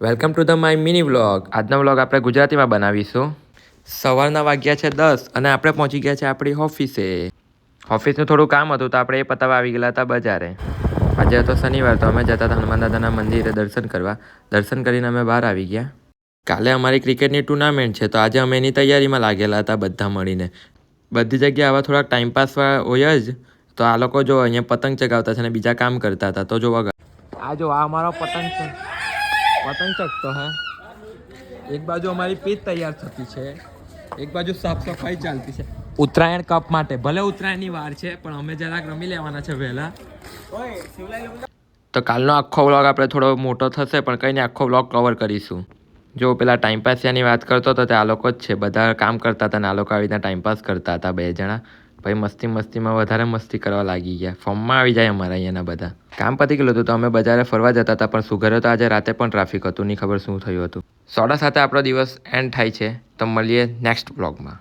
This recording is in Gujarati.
Welcome to the my mini vlog. આજનો વ્લોગ આપણે ગુજરાતીમાં બનાવીશું. સવારના વાગ્યા છે 10 અને આપણે પહોંચી ગયા છે આપણી ઓફિસે. ઓફિસનું થોડું કામ હતું તો આપણે એ પતાવવા આવી ગયેલા હતા બજારે. આજે હતો શનિવાર તો અમે જતા હતા હનુમાન દાદાના મંદિરે દર્શન કરવા. દર્શન કરીને અમે બહાર આવી ગયા. કાલે અમારી ક્રિકેટની ટુર્નામેન્ટ છે તો આજે અમે એની તૈયારીમાં લાગેલા હતા બધા મળીને. બધી જગ્યાએ આવા થોડાક ટાઈમપાસ હોય જ. તો આ લોકો જો અહીંયા પતંગ ચગાવતા છે અને બીજા કામ કરતા હતા તો જો વગર આ જો આ અમારો પતંગ છે. પતંગ ચકતો હે. એક બાજુ અમારી પીચ તૈયાર થતી છે, એક બાજુ સાફ સફાઈ ચાલતી છે ઉત્તરાયણ કપ માટે. ભલે ઉત્તરાયણની વાર છે પણ અમે જરાક રમી લેવાના છે વહેલા. તો કાલનો આખો વ્લોગ આપણે થોડો મોટો થશે પણ કંઈ નહીં, આખો વ્લોગ કવર કરીશું. જો પેલા ટાઈમપાસિયાની વાત કરતો હતો તે આ લોકો જ છે. બધા કામ કરતા હતા અને આ લોકો આવી રીતના ટાઈમપાસ કરતા હતા બે જણા. ભાઈ મસ્તીમાં વધારે મસ્તી કરવા લાગી ગયા. ફોર્મમાં આવી જાય અમારા અહીંયાના બધા. કામ પતી ગયેલું હતું તો અમે બજારે ફરવા જતા હતા પણ સુઘરે તો આજે રાતે પણ ટ્રાફિક હતું, નહીં ખબર શું થયું હતું. 7:30 આપણો દિવસ એન્ડ થાય છે તો મળીએ નેક્સ્ટ વ્લોગમાં.